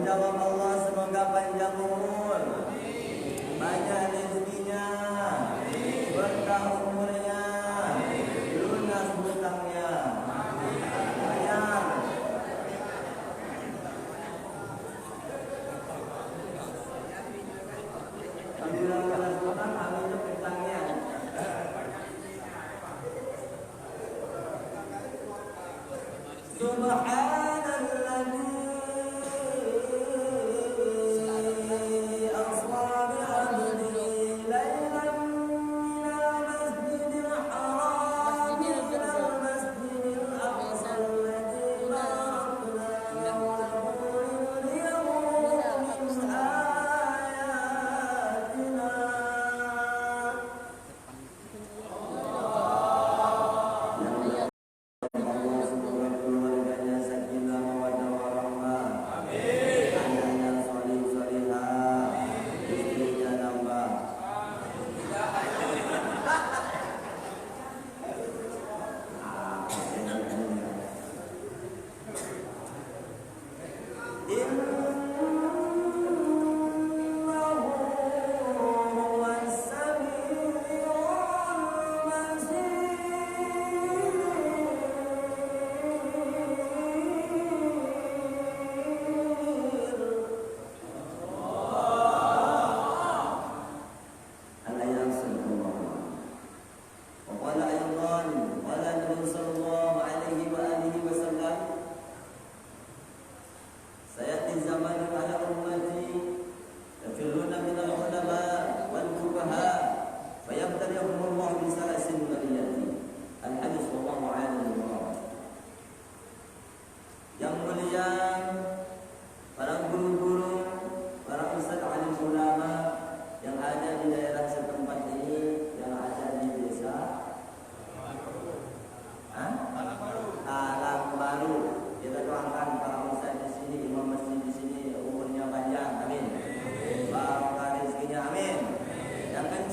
jawab Allah semoga panjang umur, banyak rezekinya, berkah umurnya, lunas hutangnya, banyak. Bila lunas hutang, aminnya hutangnya. Subhanallah.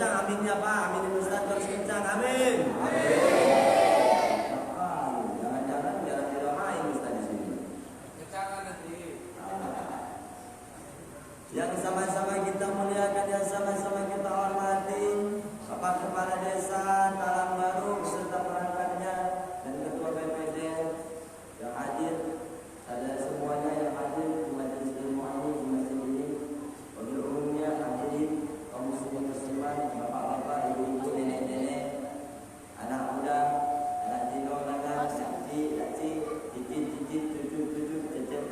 Aminnya Pak, amin Ustaz terus kencang, amin. Jangan-jangan biar didoain Ustaz di sini. Kencangan nanti. Yang sama-sama kita muliakan, yang sama-sama kita hormati, Bapak Kepala Desa Talang Baru beserta perangkatnya dan Ketua BPD yang hadir, ada semuanya yang hadir di majelis ilmu ini, di masjid ini, wabil umumnya hadirin kaum muslimin muslimat, bapak-bapak, ibu-ibu, nenek-nenek, anak muda, anak dino, anak saksi, cicit, cucu, cecet,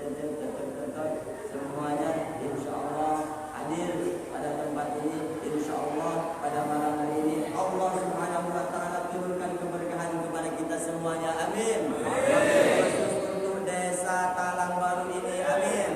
semuanya insyaallah hadir pada tempat ini, insyaallah pada malam hari ini Allah Subhanahu wa taala turunkan keberkahan kepada kita semuanya, amin. Khusus untuk desa Talang Baru ini, amin.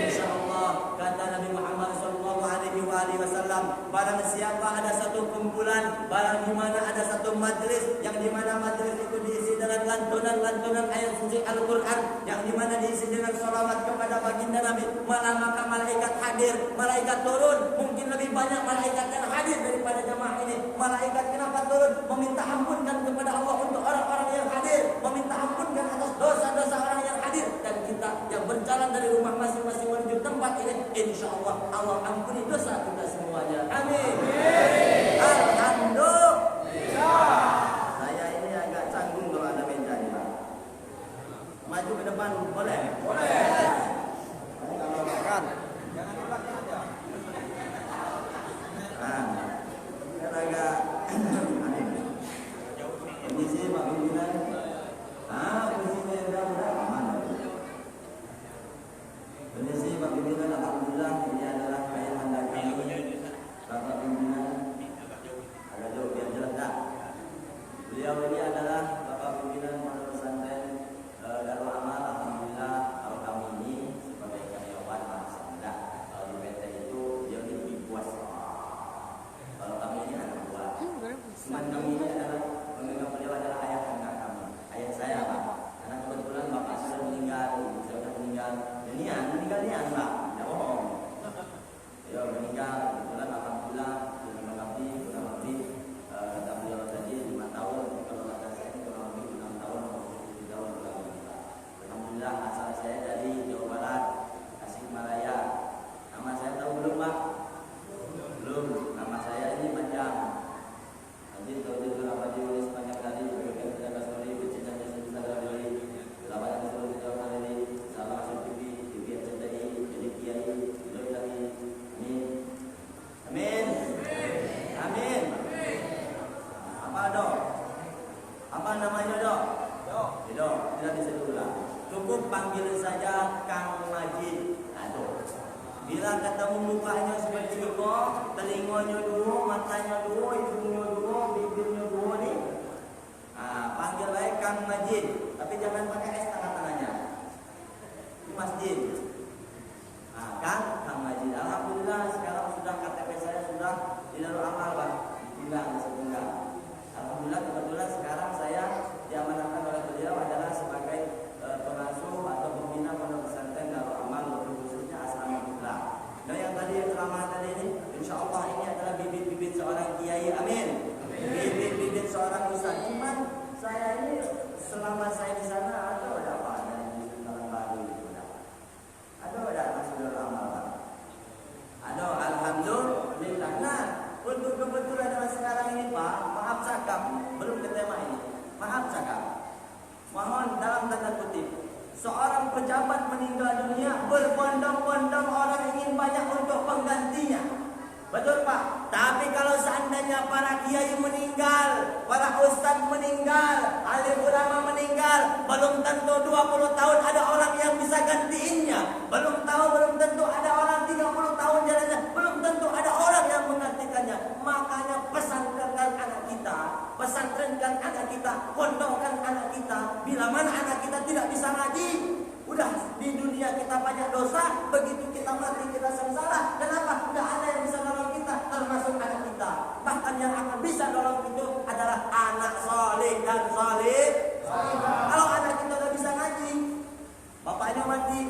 Insyaallah kata Nabi Muhammad sallallahu alaihi wasallam, barang siapa ada satu kumpulan, barang di mana ada satu majlis, yang di mana majlis itu diisi dengan lantunan ayat suci Al-Qur'an, yang di mana diisi dengan shalawat kepada baginda Nabi, maka malaikat hadir, malaikat turun. Mungkin lebih banyak malaikat yang hadir daripada jemaah ini. Malaikat kenapa turun? Meminta ampunkan kepada Allah untuk orang-orang yang hadir, meminta ampunkan atas dosa-dosa orang yang hadir, dan kita yang berjalan dari rumah masing-masing menuju tempat ini, insyaallah Allah ampuni dosa kita semuanya, amin. Alhamdulillah. Saya ini agak canggung kalau ada meja nih Pak. Maju ke depan boleh? Boleh. Kalau makan jangan di belakang aja. Nah, kan agak kondisi Pak Pimpinan. Kondisinya udah aman. Kondisi Pak Pimpinan alhamdulillah ini adalah kehadiran kami. Bapak Pimpinan agak jauh biar jelas tak. Beliau ini adalah Bapak Pimpinan Pondok Pesantren Darul Amal, alhamdulillah, kalau kami cukup panggil saja Kang Majid. Aduh. Bila ketemu mukanya seperti itu, telinganya dua, matanya dua, hidungnya dua, bibirnya dua nih. Panggil baik Kang Majid, tapi jangan pakai S tengah-tengahnya. Di masjid. Kang Majid. Alhamdulillah sekarang sudah KTP saya sudah di Darul Amal, Pak. Ditinggal setunggal. Alhamdulillah kebetulan sekarang saya diamanahkan oleh beliau adalah sebagai pengasuh atau pembina pondok pesantren Darul Amal, khususnya Asrama Putra. Nah yang tadi ceramah tadi ini, insya Allah ini adalah bibit-bibit seorang kiai, amin. Bibit-bibit seorang ustaz. Cuman saya ini selama saya di sana ada apa dari Sultan Baru itu ada masuk Darul Amal, Pak. Ada, alhamdulillah. Nah, untuk kebetulan dalam sekarang ini, Pak, maaf cakap, belum ke tema ini. Maaf cakap. Mohon dalam tanda kutip, seorang pejabat meninggal dunia, berbondong-bondong orang ingin banyak untuk penggantinya. Betul, Pak? Tapi kalau seandainya para kiai meninggal, para ustadz meninggal, alim ulama meninggal, belum tentu 20 tahun ada orang yang bisa gantiinnya. Belum tentu ada orang 30 tahun jalannya, belum tentu ada orang yang menggantikannya. Makanya pesantrenkan anak kita, pondokkan anak kita. Bila mana anak kita tidak bisa ngaji, udah di dunia kita banyak dosa, begitu kita mati kita sengsara. Kenapa? Tidak ada yang bisa nolong kita, termasuk anak kita. Bahkan yang akan bisa nolong itu adalah anak soleh dan soleh. Kalau anak kita tidak bisa ngaji, bapaknya mati,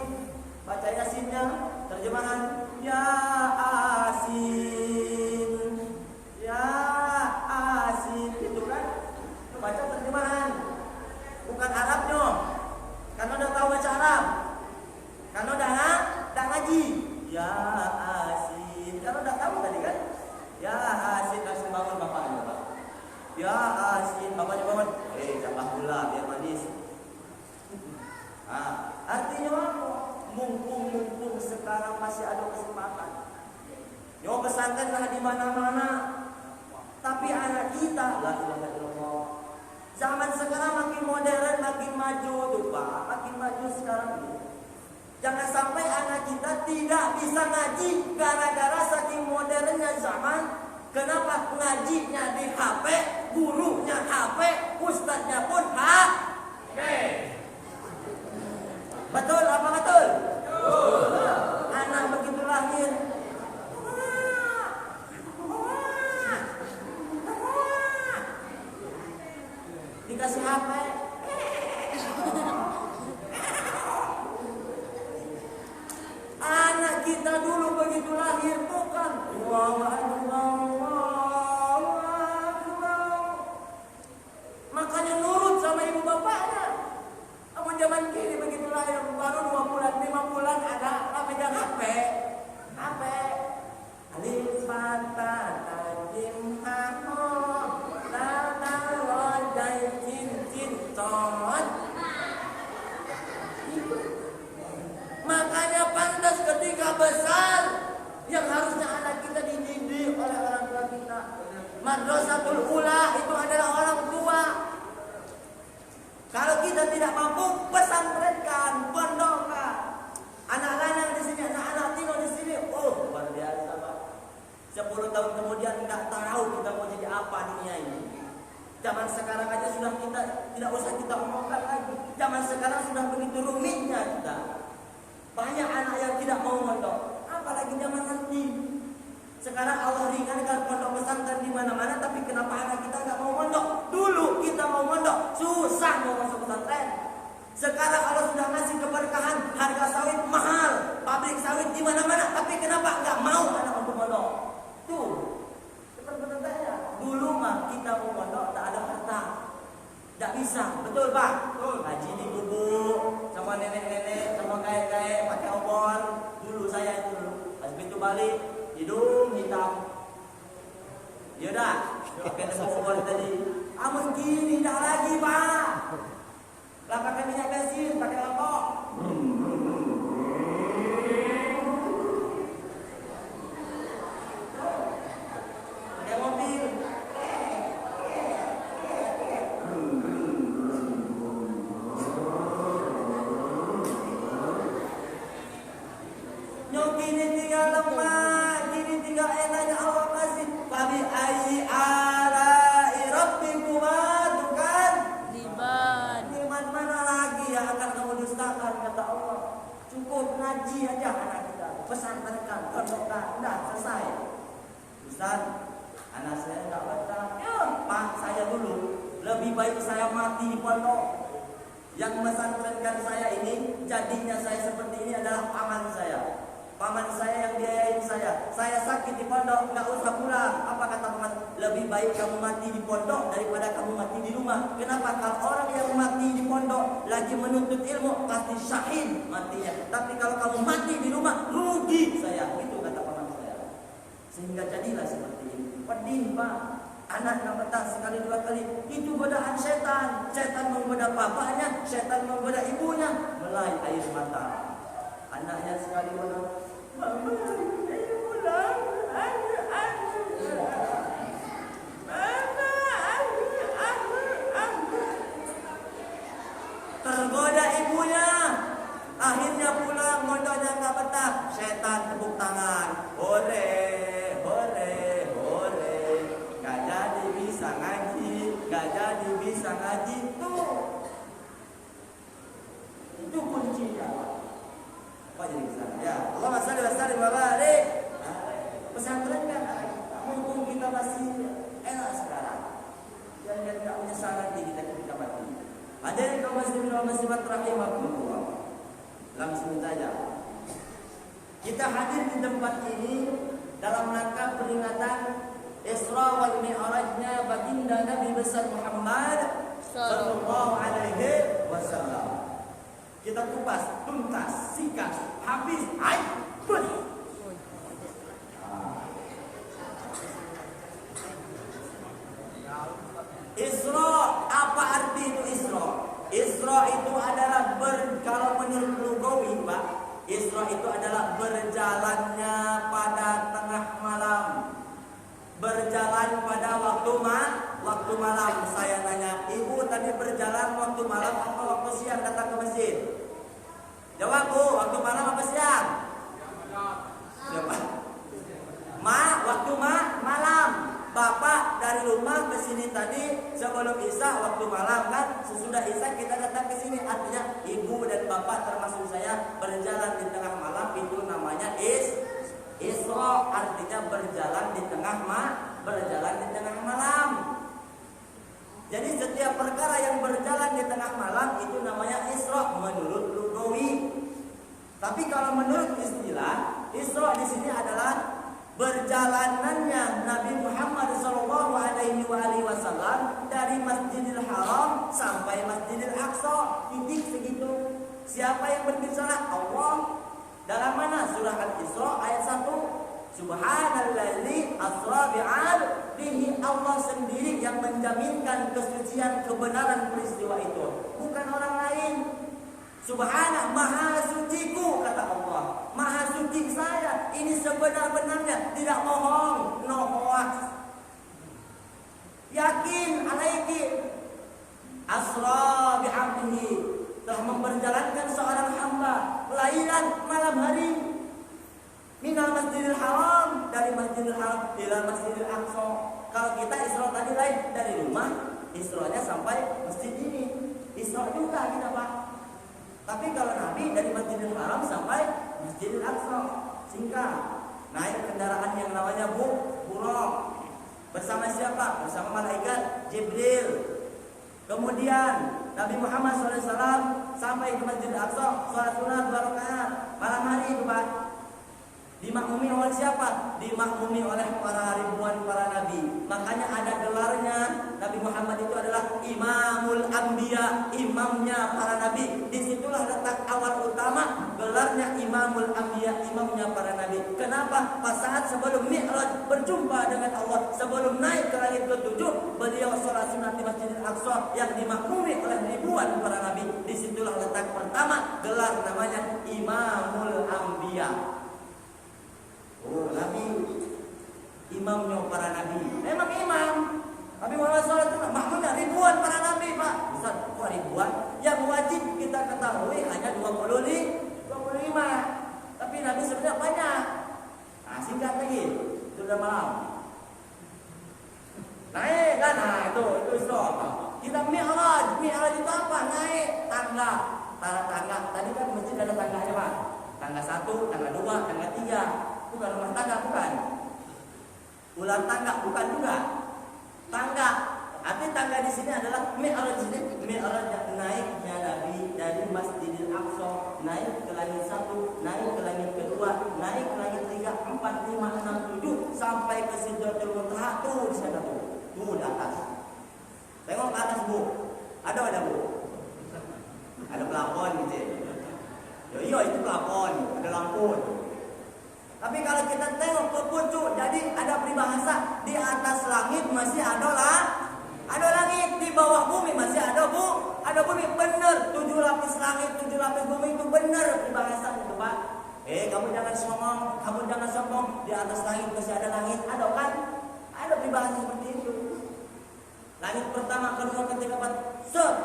baca yasinnya, terjemahan ya asin, ya asin, gitu kan? Baca terjemahan, bukan Arabnya. Karena udah tahu baca Arab, karena udah ngaji, ya asin. Karena udah tahu tadi kan, ya asin, langsung bangun bapaknya, Pak. Ya asin, bapaknya bangun, jambah gula biar manis. Artinya apa? Mumpung sekarang masih ada kesempatan. Yo pesantren lah di mana-mana. Tapi anak kita, la ilaha illallah. Zaman sekarang makin modern, makin maju tuh, Pak. Makin maju sekarang ini. Jangan sampai anak kita tidak bisa ngaji gara-gara saking modernnya zaman. Kenapa? Ngajinya di HP, gurunya HP, ustadznya pun HP. Betul apa betul? Betul. Anak begitu lahir, dikasih HP. Anak kita dulu begitu lahir bukan. Makanya nurut sama ibu bapaknya. Namun zaman kini begitu lahir baru 2 bulan, 5 bulan ada namanya HP. Alif Fatah Tajim Hamo Tata Lodai Cincin Tot. Makanya pantas ketika besar yang harusnya anak kita dididik oleh orang tua kita. Madrasatul Ula itu adalah orang tua. Kalau kita tidak mampu, pesantrenkan, pondokkan. Anak lanang di sini, anak tino di sini. Oh, luar biasa, Pak. 10 tahun kemudian nggak tahu kita mau jadi apa dunia ini. Zaman sekarang aja sudah kita tidak usah kita omongkan lagi. Zaman sekarang sudah begitu rumitnya kita. Banyak anak yang tidak mau mondok, apalagi zaman nanti. Sekarang Allah ringankan pondok pesantren di mana-mana, tapi kenapa anak kita nggak mau mondok? Dulu kita mau mondok, susah mau masuk pesantren. Sekarang Allah sudah ngasih keberkahan, harga sawit mahal, pabrik sawit di mana-mana, tapi kenapa nggak mau anak untuk mondok? Tuh, seperti saya. Dulu mah kita mau mondok tak ada harta, nggak bisa, betul Pak? Haji di gubuk sama nenek-nenek, sama kakek-kakek pakai obor. Dulu saya itu, pas begitu balik. Hidung hitam. Ya dah, pakai obor tadi. Amun gini dah lagi, Pak. Lah pakai minyak bensin, pakai lampok. Pakai mobil. kini tinggal lemah, kini tinggal enaknya Allah kasih. Fabi ayyi ala'i rabbikuma tukadziban. Nikmat mana lagi yang akan kamu dustakan, kata Allah. Cukup ngaji aja anak kita, pesantrenkan, pondokkan, udah selesai. Ustaz, anak saya enggak betah. Ya, Pak, saya dulu lebih baik saya mati di pondok. Yang mesantrenkan saya ini, jadinya saya seperti ini adalah paman saya. Paman saya yang biayain saya. Saya sakit di pondok, nggak usah pulang. Apa kata paman? Lebih baik kamu mati di pondok daripada kamu mati di rumah. Kenapa? Kalau orang yang mati di pondok lagi menuntut ilmu pasti syahid matinya. Tapi kalau kamu mati di rumah, rugi saya. Itu kata paman saya. Sehingga jadilah seperti ini. Pedih, Pak. Anak nggak betah sekali dua kali. Itu godaan setan. Setan menggoda bapaknya, setan menggoda ibunya. Mulai air mata. Anaknya sekali menang. Mama, ayo pulang. Tergoda ibunya. Akhirnya pulang, mondoknya nggak betah. Setan tepuk tangan. Hore, hore, hore. Gak jadi bisa ngaji, gak jadi bisa ngaji. Itu kuncinya. Apa jadi bisa? Ya, Allahumma shalli wa sallim wa barik. Pesantren kan, mumpung kita masih enak sekarang. Jangan nggak menyesal nanti kita mati. Hadirin kaum muslimin wal muslimat rahimakumullah. Langsung saja. Kita hadir di tempat ini dalam rangka peringatan Isra wal Mi'rajnya baginda Nabi besar Muhammad sallallahu alaihi wasallam. Kita kupas, tuntas, singkat, habis, habis. Isra, apa arti itu Isra? Isra itu adalah kalau menurut lugawi, Pak, Isra itu adalah berjalannya pada tengah malam. Berjalan pada waktu malam. Saya tanya, ibu tadi berjalan waktu malam apa waktu siang datang ke masjid? Jawab, Bu, waktu malam apa siang? Siapa? Waktu malam. Bapak dari rumah ke sini tadi sebelum Isya waktu malam kan? Sesudah Isya kita datang ke sini. Artinya ibu dan bapak termasuk saya berjalan di tengah malam, itu namanya Isra, artinya berjalan di tengah malam. Jadi setiap perkara yang berjalan di tengah malam itu namanya Isra menurut lugawi. Tapi kalau menurut istilah, Isra di sini adalah berjalanannya Nabi Muhammad SAW dari Masjidil Haram sampai Masjidil Aqsa, titik segitu. Siapa yang berbicara? Allah. Dalam mana? Surah Al-Isra ayat 1. Subhanallazi asra bi'abdihi. Allah sendiri yang menjaminkan kesucian kebenaran peristiwa itu, bukan orang lain. Subhana, maha suciku, kata Allah. Maha suci saya. Ini sebenar-benarnya, tidak bohong, no hoax. Yakin, alaiki. Asra bi'abdihi, telah memperjalankan seorang hamba lailan, malam hari, minal Masjidil Haram, dari Masjidil Haram ila Masjidil Aqsa. Kalau kita Isra tadi lain, dari rumah Isranya sampai masjid ini. Isra juga kita, Pak. Tapi kalau Nabi dari Masjidil Haram sampai Masjidil Aqsa, singkat. Naik kendaraan yang namanya Buraq. Bersama siapa? Bersama malaikat Jibril. Kemudian Nabi Muhammad SAW sampai ke Masjidil Aqsa, sholat sunat 2 rakaat malam hari itu, Pak. Dimakmumi oleh siapa? Dimakmumi oleh para ribuan para nabi. Makanya ada gelarnya, Nabi Muhammad itu adalah Imamul Anbiya, imamnya para nabi. Disitulah letak awal utama gelarnya Imamul Anbiya, imamnya para nabi. Kenapa? Pas saat sebelum Mi'raj berjumpa dengan Allah, sebelum naik ke langit ke-7, beliau sholat sunat di Masjidil Aqsa yang dimakmumi oleh ribuan para nabi. Disitulah letak pertama gelar namanya Imamul Anbiya. Oh, Nabi imamnya para nabi. Memang imam. Nabi Muhammad SAW makmumnya ribuan para nabi, Pak. Bukan kok ribuan? Yang wajib kita ketahui hanya 25. Tapi Nabi sebenarnya banyak. tangga. Tadi kan masjid ada tangganya Pak. Tangga 1, tangga 2, tangga 3. Bukan rumah tangga, bukan. Ular tangga, bukan juga. Tangga. Arti tangga di sini adalah mi'raj. Mi'raj naiknya Nabi dari Masjidil Aqsa naik ke langit 1, naik ke langit kedua, naik ke langit 3, 4, 5, 6, 7 sampai ke Sidratul Muntaha tuh di sana tuh. Tuh di atas. Tengok ke atas Bu. Ada Bu. Ada plafon gitu. Iya itu plafon, ada lampu. Tapi kalau kita tengok ke pucuk, jadi ada peribahasa di atas langit masih ada langit, di bawah bumi masih ada bumi. Benar, 7 lapis langit, 7 lapis bumi itu benar peribahasa itu Pak. Kamu jangan sombong, di atas langit masih ada langit, ada kan? Ada peribahasa seperti itu. Langit pertama, kedua, ketiga, keempat,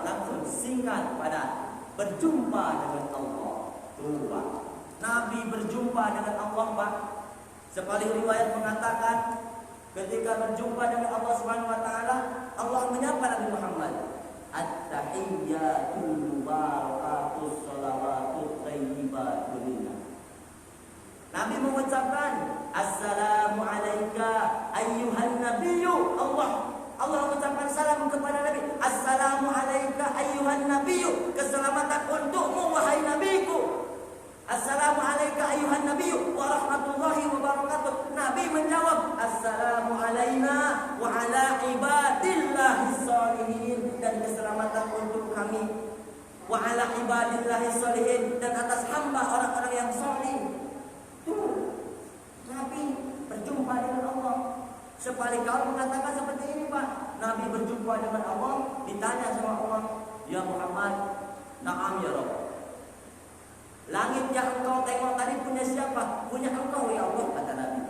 langsung singkat pada berjumpa dengan Allah. Tuh Pak. Nabi berjumpa dengan Allah Pak. Sepaling riwayat mengatakan ketika berjumpa dengan Allah Subhanahu wa taala, Allah menyapa Nabi Muhammad, "At-tahiyyatul mubarakatus shalawatut thayyibatun lillah." Nabi mengucapkan, "Assalamu alayka ayyuhan nabiyyu." Allah mengucapkan salam kepada Nabi. "Assalamu alayka ayyuhan nabiyyu." Keselamatan untukmu wahai nabiku. "Assalamu alayka ayyuhan nabiyyu wa rahmatullahi wa barakatuh." Nabi menjawab, "Assalamu alayna wa ala ibadillahis shalihin." Dan keselamatan untuk kami. Wa ala ibadillahis shalihin, dan atas hamba orang-orang yang saleh. Tuh, Nabi berjumpa dengan Allah. Sepaling kaum mengatakan seperti ini Pak. Nabi berjumpa dengan Allah, ditanya sama Allah, "Ya Muhammad, na'am ya Rabb. Langit yang engkau tengok tadi punya siapa? Punya engkau ya Allah," kata Nabi.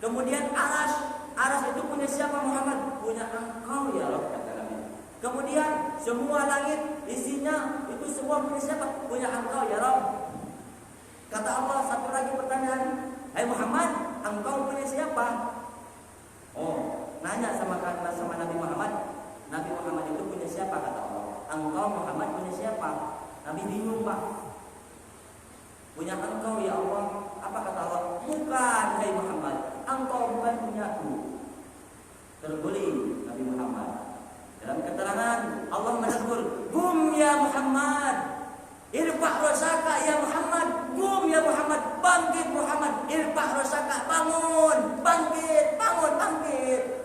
Kemudian aras itu punya siapa Muhammad? Punya engkau ya Rabb, kata Nabi. Kemudian semua langit isinya itu semua punya siapa? Punya engkau ya Rabb. Kata Allah, satu lagi pertanyaan, "Hai Muhammad, engkau punya siapa?" Nanya sama Nabi Muhammad. Nabi Muhammad itu punya siapa, kata Allah. "Engkau Muhammad punya siapa?" Nabi bingung Pak. "Punya engkau ya Allah." Apa kata Allah? "Bukan hai Muhammad, engkau bukan punyaku." Terguling Nabi Muhammad. Dalam keterangan Allah menegur, "Gum ya Muhammad, irfa' rasaka ya Muhammad, gum ya Muhammad, bangkit Muhammad, irfa' rasaka, bangun, bangkit, bangun, bangkit."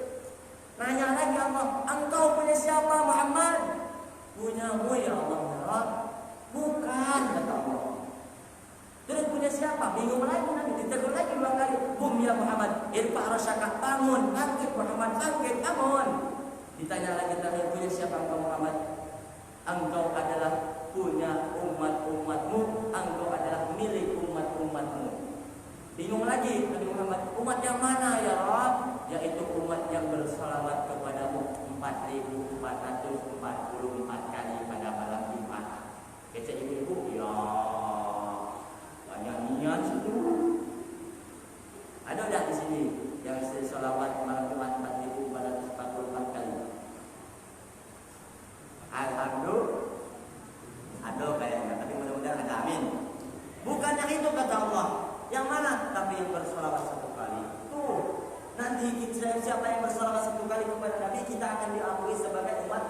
Nanya lagi Allah, "Engkau punya siapa Muhammad?" "Punyamu ya Allah ya Rabb." "Bukan," kata Allah. "Terus punya siapa?" Bingung lagi Nabi, ditegur lagi 2 kali. "Gum ya Muhammad, irfa' rasaka, bangun, bangkit Muhammad, bangkit, bangun." Ditanya lagi terakhir, "Punya siapa engkau Muhammad?" "Engkau adalah punya umat-umatmu, engkau adalah milik umat-umatmu." Bingung lagi Nabi Muhammad, "Umat yang mana ya Rabb?" "Yaitu umat yang bersalawat kepadamu 4.444 kali pada malam Jumat." Kece ibu-ibu, ya banyak niat situ. Ada enggak di sini yang salawat malam Jumat 4.444 kali? Alhamdulillah. Ada kayaknya, tapi mudah-mudahan ada, amin. Bukannya itu kata Allah. Yang mana? Tapi yang bersalawat 1 kali. Tuh, nanti siapa yang bersalawat 1 kali kepada Nabi, kita akan diakui sebagai umat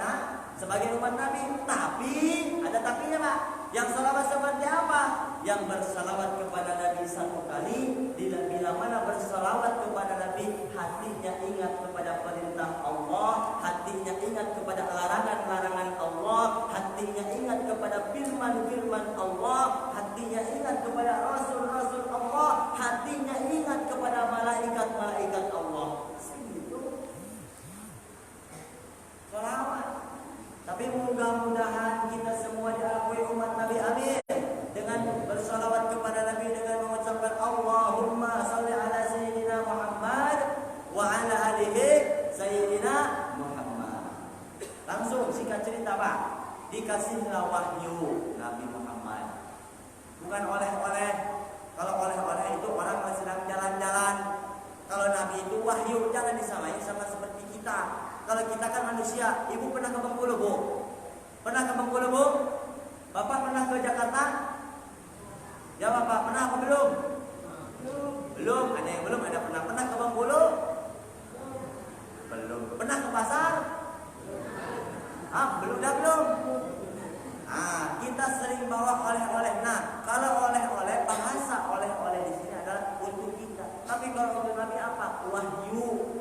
Nabi. Tapi ada tapinya Pak. Yang salawat seperti apa? Yang bersalawat kepada Nabi 1 kali. Bila mana bersalawat kepada Nabi, hatinya ingat kepada perintah Allah, hatinya ingat kepada larangan-larangan Allah, hatinya ingat kepada firman-firman Allah, hatinya ingat kepada Rasul-Rasul Allah, hatinya ingat kepada malaikat-malaikat Allah. Segitu. Salawat. Tapi mudah-mudahan kita semua diakui umat Nabi, amin. Dengan bersalawat kepada Nabi dengan mengucapkan Allahumma salli ala Sayyidina Muhammad wa ala alihi Sayyidina Muhammad. Langsung singkat cerita Pak, dikasihlah wahyu Nabi Muhammad. Bukan oleh-oleh. Kalau oleh-oleh itu orang yang sedang jalan-jalan. Kalau Nabi itu wahyu, jangan disamain sama seperti kita. Kalau kita kan manusia. Ibu pernah ke Bengkulu Bu? Pernah ke Bengkulu Bu? Bapak Jawab apa? Pernah apa belum? Belum. Ada yang belum? Ada pernah ke Bengkulu? Belum. Pernah ke pasar? Belum. Kita sering bawa oleh-oleh. Nah, kalau oleh-oleh, bahasa oleh-oleh di sini adalah untuk kita. Tapi kalau untuk Nabi apa? Wahyu.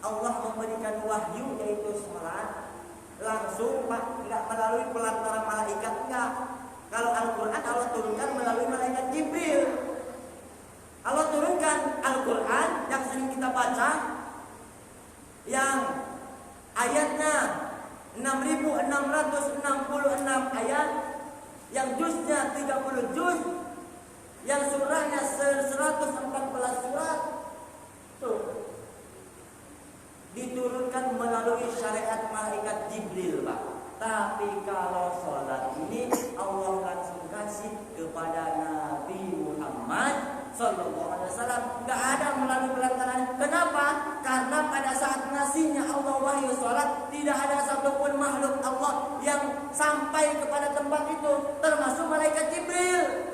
Allah memberikan wahyu yaitu sholat langsung, Pak, enggak melalui pelantara malaikat, enggak. Kalau Al-Quran Allah turunkan melalui malaikat Jibril. Allah turunkan Al-Quran yang sering kita baca, yang ayatnya 6.666 ayat, yang juznya 30 juz, yang surahnya 114 surat. Tuh, diturunkan melalui syariat malaikat Jibril, Pak. Tapi kalau sholat ini Allah langsung kasih kepada Nabi Muhammad Sallallahu Alaihi Wasallam, nggak ada melalui pelantaran. Kenapa? Karena pada saat ngasihnya Allah wahyu sholat, tidak ada satupun makhluk Allah yang sampai kepada tempat itu, termasuk malaikat Jibril.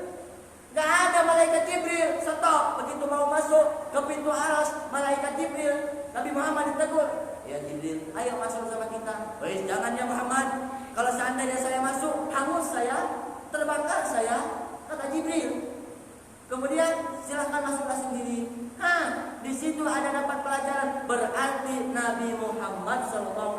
Nggak ada malaikat Jibril. Stop. Begitu mau masuk ke pintu aras, malaikat Jibril, Nabi Muhammad ditegur, ya Jibril, ayo masuk sama kita. Wih, jangan ya Muhammad. Kalau seandainya saya masuk, hangus saya, terbakar saya, kata Jibril. Kemudian silahkan masuklah sendiri. Di situ ada dapat pelajaran. Berarti Nabi Muhammad SAW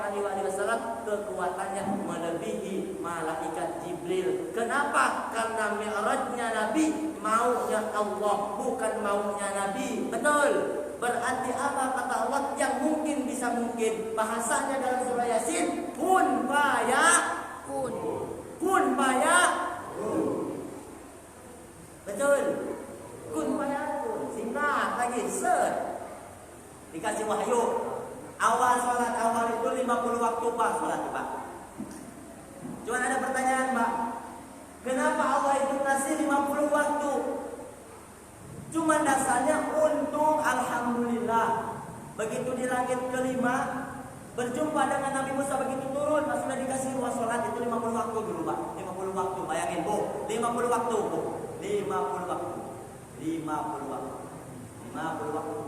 kekuatannya melebihi malaikat Jibril. Kenapa? Karena mi'rajnya Nabi maunya Allah, bukan maunya Nabi. Betul. Berarti apa kata Allah yang mungkin bisa mungkin? Bahasanya dalam surah Yasin, kun fayakun. Kun fayakun. Betul. Kun fayakun. Singkat lagi, set. Dikasih wahyu. Awal sholat awal itu 50 waktu Pak sholat Pak. Cuma ada pertanyaan Pak. Kenapa Allah itu kasih 50 waktu? Cuma dasarnya untuk alhamdulillah. Begitu di langit kelima berjumpa dengan Nabi Musa, begitu turun sudah dikasih ruang sholat itu 50 waktu dulu Pak. 50 waktu, bayangin Bu, 50 waktu Bu. 50 waktu. 50 waktu. 50 waktu.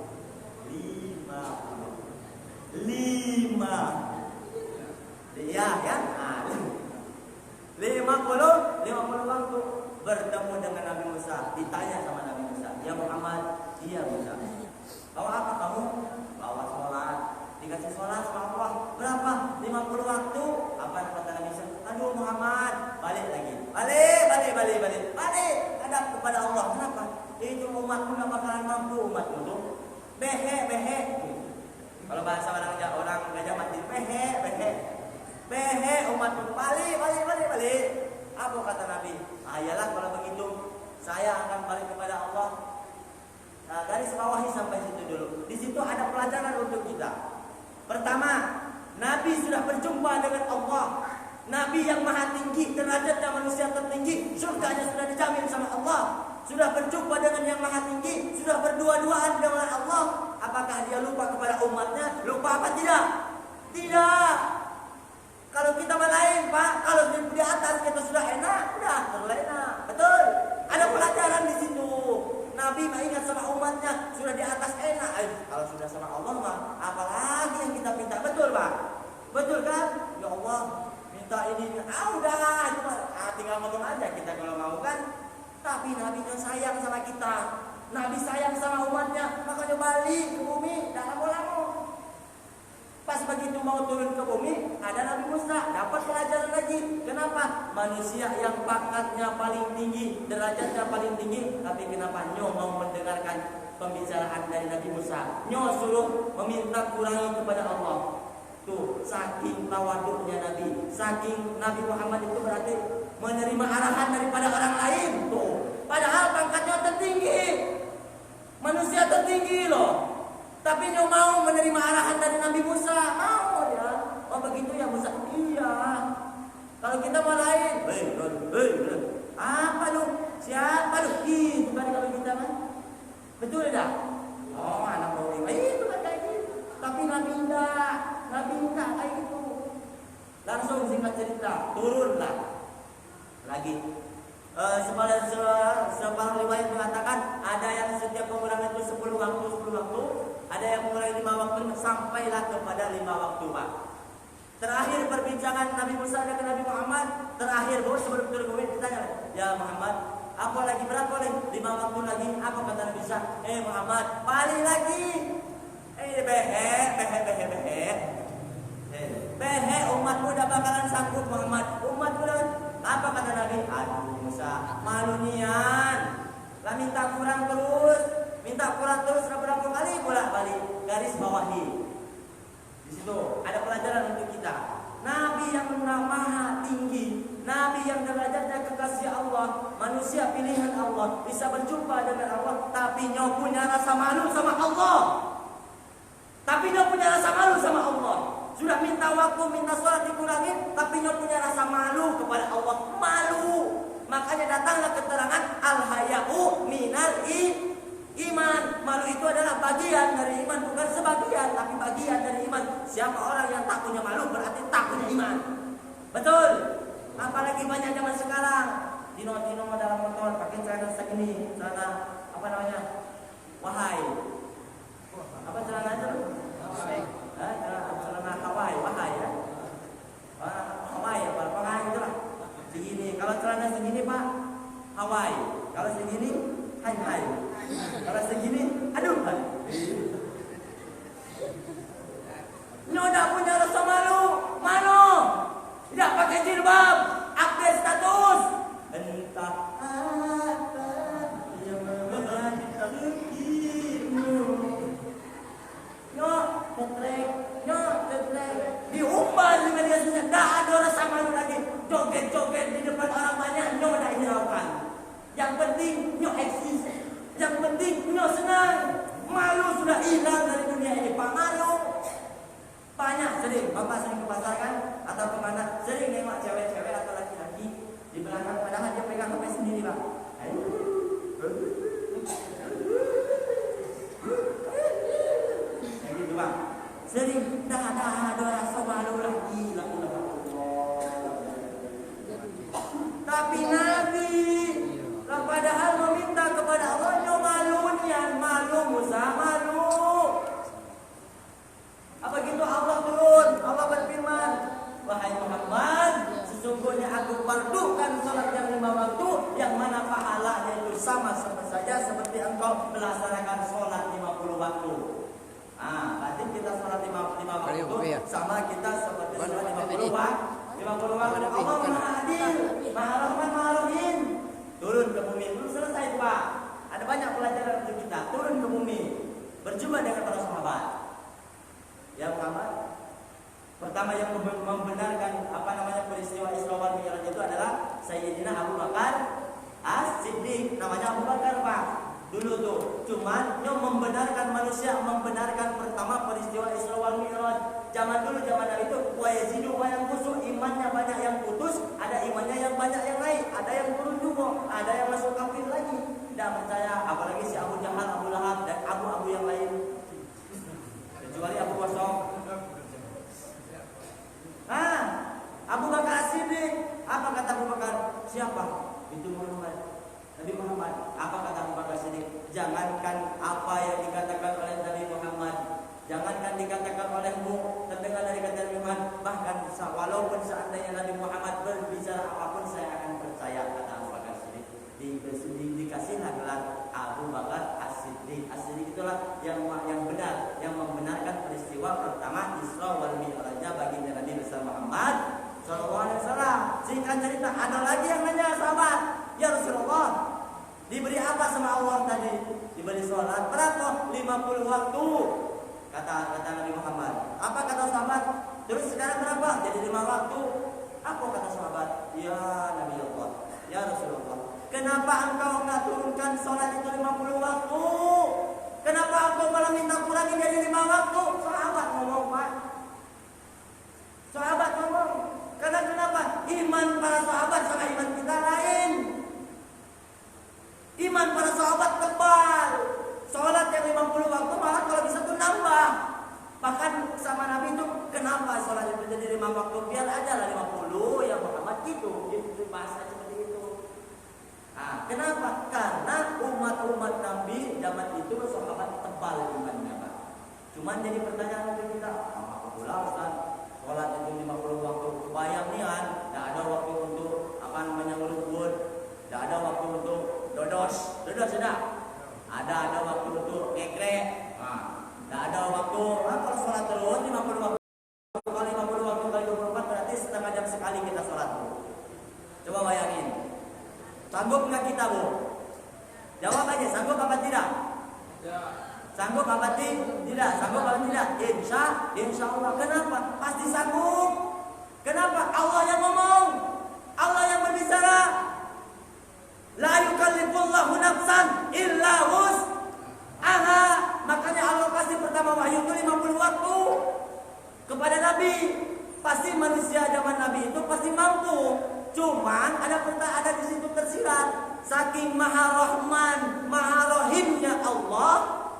50. Iya kan? 50 waktu bertemu dengan Nabi Musa. Ditanya sama Nabi Musa, ya Muhammad, iya Musa, bawa apa kamu? Bawa sholat. Dikasih sholat sama Allah. Berapa? 50 waktu. Apa kata Nabi Musa? Aduh Muhammad, balik lagi. Balik. Hadap kepada Allah. Kenapa? Itu umatku gak bakalan mampu, umatku tuh. Behe. Kalau bahasa orang Gajah Mati, behe umatku. Balik. Apa kata Nabi? Ayalah kalau begitu saya akan balik kepada Allah. Nah, garis bawahi sampai situ dulu. Di situ ada pelajaran untuk kita. Pertama, Nabi sudah berjumpa dengan Allah. Nabi yang maha tinggi, derajatnya manusia tertinggi, surganya sudah dijamin sama Allah. Sudah berjumpa dengan yang maha tinggi, sudah berdua-duaan dengan Allah. Apakah dia lupa kepada umatnya? Lupa apa tidak? Tidak. Kalau kita lain Pak, kalau di atas kita sudah enak, sudah terlena. Betul. Ada pelajaran di situ. Nabi ingat sama umatnya, sudah di atas enak. Kalau sudah sama Allah mah, apalagi yang kita minta? Betul Pak? Betul kan? Ya Allah, minta ini. Udah, tinggal ngomong aja kita kalau mau kan. Tapi Nabi kan sayang sama kita. Nabi sayang sama umatnya, makanya balik ke bumi, jangan lama-lama. Pas begitu mau turun ke bumi, ada Nabi Musa, dapat pelajaran lagi. Kenapa? Manusia yang pangkatnya paling tinggi, derajatnya paling tinggi, tapi kenapa nyo mau mendengarkan pembicaraan dari Nabi Musa? Nyo suruh meminta kurangi kepada Allah. Tuh, saking tawaduknya Nabi, saking Nabi Muhammad itu berarti menerima arahan daripada orang lain. Tuh, padahal pangkatnya tertinggi, manusia tertinggi loh. Tapi dia mau menerima arahan dari Nabi Musa. Mau ya. Oh begitu ya Musa? Iya. Kalau kita mau lain, apa lu? Siapa lu? Gitu kan kalau kita kan. Betul dah. Oh anak mau lima. Itu kan kayak gitu. Tapi Nabi enggak kayak gitu. Langsung singkat cerita, turunlah lagi Separuh riwayat mengatakan ada yang setiap pengurangan itu 10 waktu, ada yang mengurangi 5 waktu sampailah kepada 5 waktu, Pak. Terakhir perbincangan Nabi Musa dengan Nabi Muhammad, terakhir bos sebelum turun ditanya, ya Muhammad, apa lagi berapa lagi? 5 waktu lagi. Apa kata Nabi Musa? Muhammad, balik lagi. Behe, umatmu udah bakalan sanggup Muhammad. Umatmu udah. Apa kata Nabi? Aduh Musa, malu nian. Lah minta kurang terus, berapa kali bolak-balik. Garis bawahi. Di situ ada pelajaran untuk kita. Nabi yang maha tinggi, Nabi yang derajatnya kekasih Allah, manusia pilihan Allah, bisa berjumpa dengan Allah, tapi nyo punya rasa malu sama Allah. Sudah minta waktu, minta sholat dikurangin, tapi nyo punya rasa malu kepada Allah. Malu. Makanya datanglah keterangan al-haya'u minal iman. Malu itu adalah bagian dari iman, bukan sebagian, tapi bagian dari iman. Siapa orang yang tak punya malu berarti tak punya iman. Betul. Apalagi banyak zaman sekarang. Dino dalam motor pakai celana segini, celana apa namanya? Wahai. Apa celana itu? Celana Hawaii, wahai ya. Hawaii apa itulah. Segini. Kalau celana segini Pak, Hawaii. Kalau segini, hai. Kalau segini, aduh. Nyoda punya rasa malu. Tidak pakai jilbab, update status. Entah apa yang membuat dirimu. Ngetrek. Diumbar di media sosial. Tidak ada rasa malu lagi. Joget-joget di depan orang banyak. Nyoda hiraukan. Yang penting nyo eksis. Yang penting nyo senang. Malu sudah hilang dari dunia ini. Pak, malu. Banyak sering. Bapak sering ke pasar kan? Atau kemana? Sering nengok cewek-cewek atau laki-laki di belakang. Padahal dia pegang HP sendiri, Pak. Kayak gitu, Pak. Sering. Dah ada rasa malu lagi. Tapi Nabi padahal meminta kepada Allah, nyo malu nian, malu Musa, malu. Apa gitu Allah turun, Allah berfirman, wahai Muhammad, sesungguhnya aku fardukan salat yang 5 waktu, yang mana pahalanya itu sama saja seperti engkau melaksanakan salat 50 waktu. Berarti kita salat 5 waktu sama kita seperti salat 50 waktu. 50 waktu. Allah Maha Adil, Maha Rahman, Maha Rahim. Turun ke bumi, belum selesai Pak. Ada banyak pelajaran untuk kita. Turun ke bumi, berjumpa dengan para sahabat. Ya Muhammad. Pertama yang membenarkan peristiwa Isra wal Mi'raj itu adalah Sayyidina Abu Bakar As-Siddiq. Namanya Abu Bakar Pak. Dulu tuh. Cuman yang membenarkan manusia membenarkan pertama peristiwa Isra wal Mi'raj. Zaman dulu, zaman itu wa yazidu wa yanqusu, imannya banyak yang putus, ada imannya yang banyak yang naik, ada yang turun juga, ada yang masuk kafir lagi. Tidak percaya, apalagi si Abu Jahal, Abu Lahab dan abu-abu yang lain. Kecuali Abu Kosong. Abu Bakar As-Siddiq. Apa kata Abu Bakar? Siapa? Itu Muhammad. Nabi Muhammad. Apa kata Abu Bakar As-Siddiq? Jangankan apa yang dikatakan oleh Nabi Muhammad, jangankan dikatakan olehmu, terdengar dari kata Nabi Muhammad, bahkan walaupun seandainya Nabi Muhammad berbicara apapun saya akan percaya, kata Abu Bakar As-Siddiq. Dikasihlah gelar Abu Bakar As-Siddiq. As-Siddiq itulah yang benar, yang membenarkan peristiwa pertama Isra wal Mi'raj baginda Nabi besar Muhammad sallallahu alaihi wasallam. Singkat cerita, ada lagi yang nanya sahabat, ya Rasulullah, diberi apa sama Allah tadi? Diberi sholat berapa? 50 waktu. Kata Nabi Muhammad. Apa kata sahabat? Terus sekarang berapa? Jadi 5 waktu. Apa kata sahabat? Ya Nabi Allah, ya Rasulullah, kenapa engkau enggak turunkan sholat itu 50 waktu? Kenapa engkau malah minta kurangin jadi 5 waktu? Sahabat ngomong, Pak. Sahabat ngomong. Karena kenapa? Iman para sahabat sama iman kita lain. Iman para sahabat tebal. Sholat yang 50 waktu malah kalau bisa tuh nambah. Bahkan sama Nabi itu, kenapa sholat itu jadi 5 waktu? Biar aja lah 50 ya Muhammad gitu. Dia bahasa seperti itu. Kenapa? Karena umat-umat Nabi zaman itu sahabat tebal imannya, Pak. Cuman jadi pertanyaan untuk kita, apa pula Ustaz? Sholat itu 50 waktu. Bayang nih kan, tidak ada waktu untuk mengelubur, tidak ada waktu untuk dodos sudah. Ada waktu untuk ngekrek. Tidak ada waktu. Kalau sholat terus 50 waktu kali 50 waktu kali 24 berarti setengah jam sekali kita sholat. Coba bayangin. Sanggup nggak kita, Bu? Jawab aja, sanggup apa tidak? Ya. Sanggup apa tidak? Sanggup apa tidak? Insya Allah. Kenapa? Pasti sanggup. Kenapa? Allah yang ngomong. Allah yang berbicara. La yukallifullahu nafsan illa wus'aha. Makanya Allah kasih pertama wahyu itu 50 waktu kepada Nabi. Pasti manusia zaman Nabi itu pasti mampu. Cuman ada di situ tersirat. Saking maha rahman, maha rahimnya Allah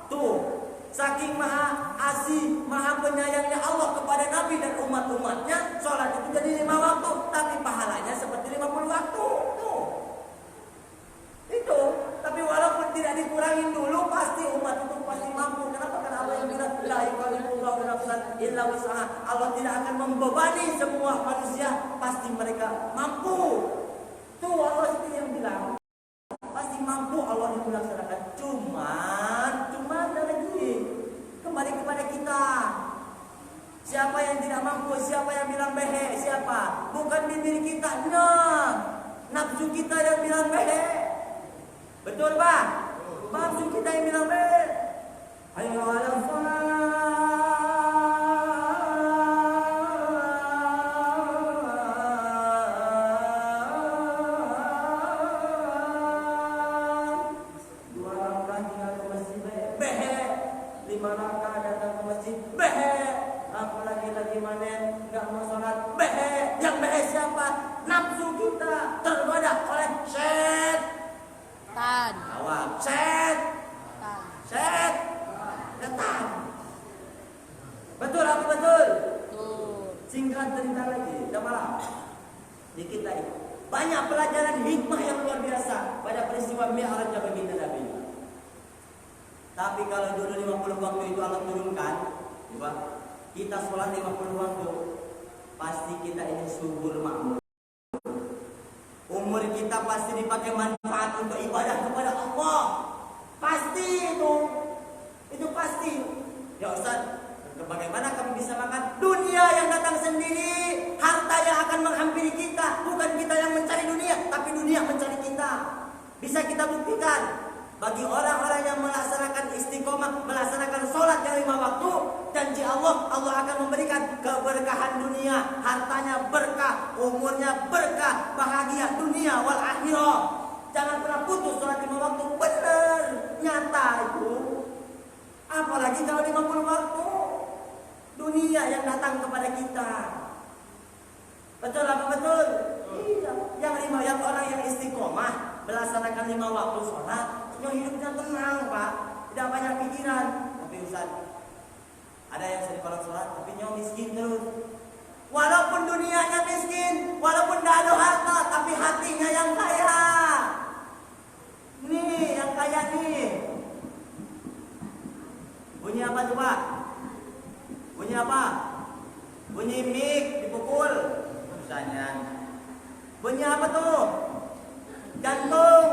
tuh. Saking maha asih, maha penyayangnya Allah kepada Nabi dan umat-umatnya, sholat itu jadi 5 waktu, tapi pahalanya seperti 50 waktu. Tuh. Itu. Tapi walaupun tidak dikurangin dulu, pasti umat itu pasti mampu. Kenapa? Karena Allah yang bilang, la yukallifullahu nafsan illa wus'aha. Allah tidak akan membebani semua manusia, pasti mereka mampu. Tuh Allah itu yang bilang. Pasti mampu Allah itu melaksanakan. Cuman ada lagi. Kembali kepada kita. Siapa yang tidak mampu? Siapa yang bilang behe? Siapa? Bukan bibir kita. Nah, nafsu kita yang bilang behe. Betul, Pak? Nafsu kita yang bilang behe. Ayo ala banyak pelajaran hikmah yang luar biasa pada peristiwa Mi'raj baginda Nabi. Tapi kalau dulu 50 waktu itu Allah turunkan, coba kita sholat 50 waktu, pasti kita ini subur makmur. Umur kita pasti dipakai manfaat untuk ibadah kepada Allah. Pasti itu pasti. Ya Ustaz, bagaimana kami bisa makan? Dunia yang datang sendiri, harta yang akan menghampiri kita. Bukan kita yang mencari dunia, tapi dunia mencari kita. Bisa kita buktikan. Bagi orang-orang yang melaksanakan istiqomah, melaksanakan sholat yang 5 waktu, janji Allah akan memberikan keberkahan dunia. Hartanya berkah, umurnya berkah, bahagia dunia wal akhirah. Jangan pernah putus sholat 5 waktu. Benar, nyata itu. Apalagi kalau 50 waktu. Dunia yang datang kepada kita. Betul apa betul? Iya. Yang orang yang istiqomah melaksanakan 5 waktu sholat, yang hidupnya tenang, Pak. Tidak banyak pikiran. Tapi Ustaz, ada yang sering sholat tapi nyawa miskin terus. Walaupun dunianya miskin, walaupun tidak ada harta, tapi hatinya yang kaya. Nih, yang kaya nih. Bunyi apa coba? Bunyi apa? Bunyi mic dipukul. Misalnya. Bunyi apa tuh? Jantung.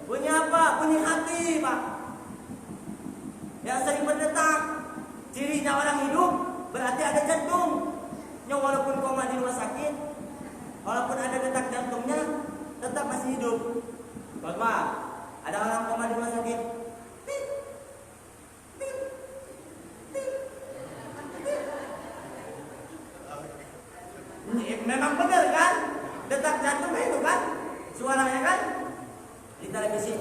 Bunyi apa? Bunyi hati, Pak. Yang sering berdetak. Cirinya orang hidup berarti ada jantung. Yang walaupun koma di rumah sakit, walaupun ada detak jantungnya, tetap masih hidup. Pak, ada orang koma di rumah sakit. Memang benar kan? Detak jantungnya itu kan? Suaranya kan? Di televisi.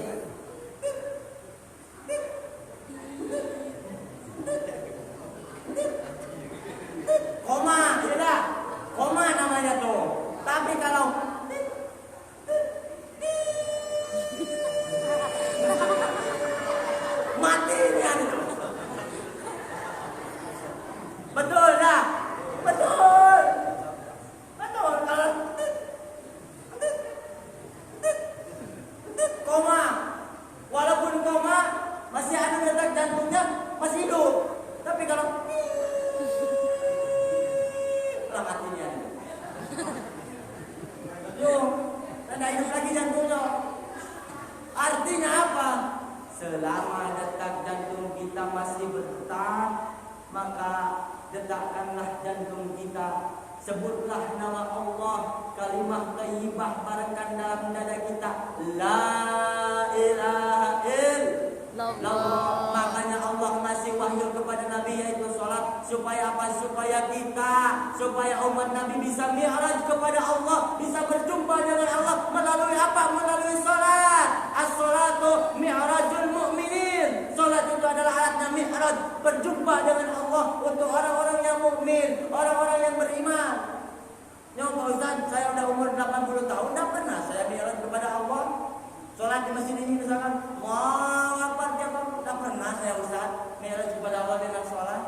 Koma, tidak? Koma namanya tuh. Tapi kalau mati dia itu. Betul dah? Betul. Betul kalau Selama detak jantung kita masih berdetak, maka detakkanlah jantung kita. Sebutlah nama Allah, kalimah thayyibah barakkan dalam dada kita. La ilaha illallah. Makanya Allah ngasih wahyu kepada Nabi yaitu salat, supaya apa? Supaya umat Nabi bisa mi'raj kepada Allah, bisa berjumpa dengan Allah melalui apa? Melalui salat. As-salatu mi'rajul mu'minin. Salat itu adalah alatnya mi'raj, berjumpa dengan Allah untuk orang-orang yang mukmin, orang-orang yang beriman. Ya Pak Ustaz, saya udah umur 80 tahun, tidak pernah saya mi'raj kepada Allah. Salat di masjid ini misalkan, mau apa dia tidak pernah saya Ustaz mi'raj kepada Allah dengan salat.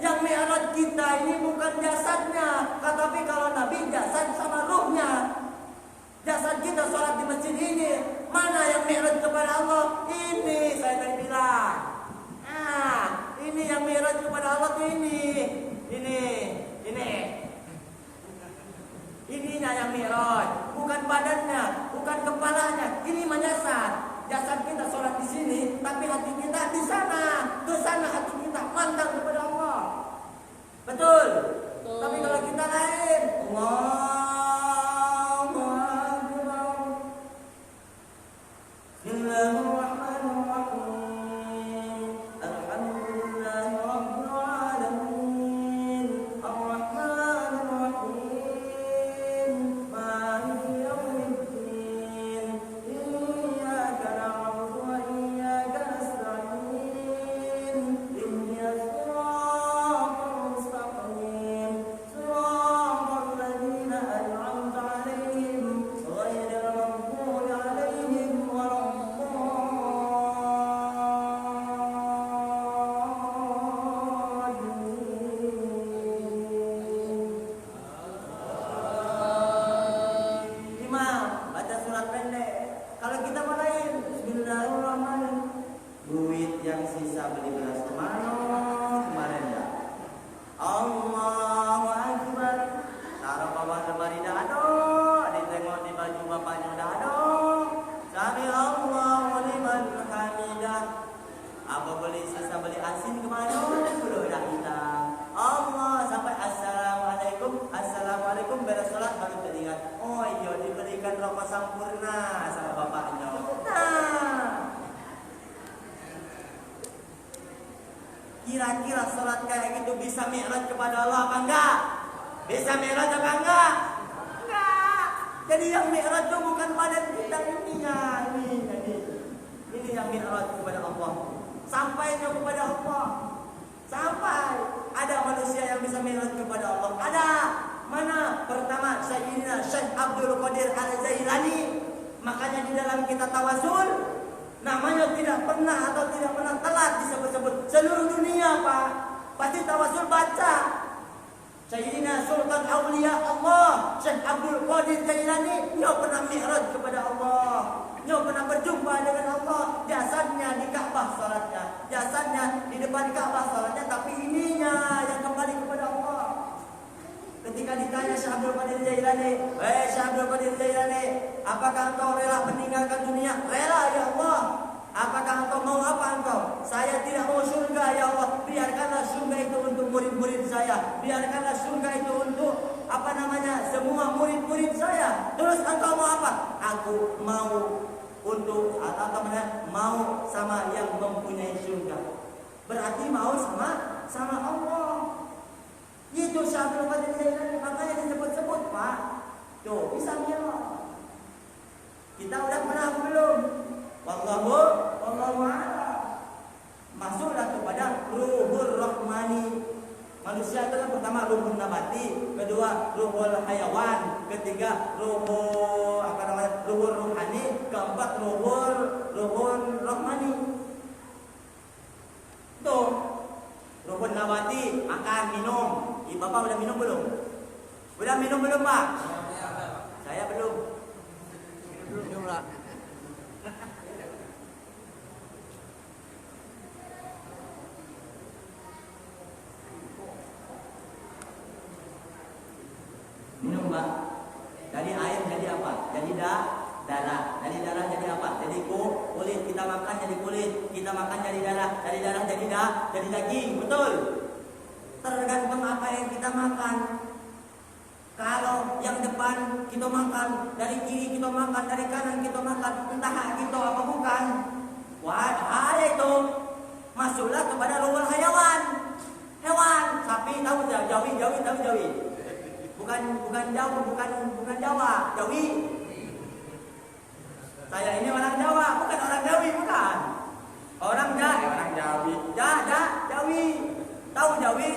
Yang mi'raj kita ini bukan jasadnya, tetapi kalau Nabi jasad sama ruhnya. Jasad kita salat di masjid ini, mana yang mi'raj kepada Allah? Ini saya tadi bilang. Ini yang mi'raj kepada Allah tuh ini. Ininya yang mi'raj, bukan badannya, bukan kepalanya. Ini jasad. Jasad kita sholat di sini, tapi hati kita di sana. Ke sana hati kita mandang kepada Allah. Betul? Tapi kalau kita lain, Allahu Akbar. Bismillahirrahmanirrahim. Alhamdulillahi rabbil alamin. Ar-Rahmanir Rahim. Maliki yaumiddin. Iyyaka na'budu wa iyyaka nasta'in. Ihdinas siratal mustaqim. Siratal ladzina an'amta 'alaihim ghairil maghdubi 'alaihim waladdallin. Imam baca surat pendek. Kalau kita malain Bismillahirrahmanirrahim. Duit yang sisa beli beras kemarin ya. Allahu Akbar. Taruh bawah lemari dado, ditengok di baju bapaknya dado. Sami Allahu liman hamidah. Apa beli sisa beli asin kemana? Belum dah hilang. Allah sampai assalamualaikum beres salat baru teringat. Oh iya diberikan rokok sampurna sama bapaknya. Kira-kira salat kayak gitu bisa mi'raj kepada Allah apa enggak? Bisa mi'raj apa enggak? Enggak. Jadi yang mi'raj itu bukan badan kita ininya. Ini yang mi'raj kepada Allah. Sampainya kepada Allah. Sampai ada manusia yang bisa mi'raj kepada Allah. Ada. Mana? Pertama Sayyidina Syekh Abdul Qadir Al-Jailani. Makanya di dalam kitab tawasul namanya tidak pernah telat disebut-sebut seluruh dunia, Pak. Pasti tawasul baca. Sayyidina Sultan Aulia Allah Syekh Abdul Qadir Jailani, dia pernah mi'raj kepada Allah. Dia pernah berjumpa dengan Allah. Jasadnya di Ka'bah salatnya, jasadnya di depan Ka'bah salatnya, tapi ininya yang kembali kepada Allah. Ketika ditanya Syekh Abdul Qadir Jailani, Syekh Abdul Qadir Jailani, apakah engkau rela meninggalkan dunia? Rela ya Allah. Apakah engkau mau apa engkau? Saya tidak mau surga ya Allah. Biarkanlah surga itu untuk murid-murid saya. Biarkanlah surga itu untuk semua murid-murid saya. Terus engkau mau apa? Aku mau untuk mau sama yang mempunyai surga. Berarti mau sama Allah. Itu Syekh Abdul Qadir Jailani, makanya disebut-sebut, Pak. Tuh, bisa mi'raj. Kita udah pernah belum? Wallahu a'lam. Masuklah kepada ruhul rahmani. Manusia itu kan pertama ruhul nabati, kedua ruhul hayawan, ketiga ruhul ruhani, keempat ruhul rahmani. Tuh, ruhul nabati, makan, minum. Bapak udah minum belum? Udah minum belum, Pak? Saya belum. Minum lah. Minum, Pak. Dari air jadi apa? Jadi darah. Dari darah jadi apa? Jadi kulit. Kita makan jadi kulit. Kita makan jadi darah. Dari darah jadi daging. Betul? Tergantung apa yang kita makan. Kalau yang depan kita makan, dari kiri kita makan, dari kanan kita makan, entah hak kita apa bukan. Wah, itu masuklah kepada luhur hayawan. Hewan, sapi tahu tidak? Jawi tahu Jawi. Bukan Jawa, Jawi. Saya ini orang Jawa, bukan orang Jawi, bukan. Orang Jawi. Jawi. Tahu Jawi?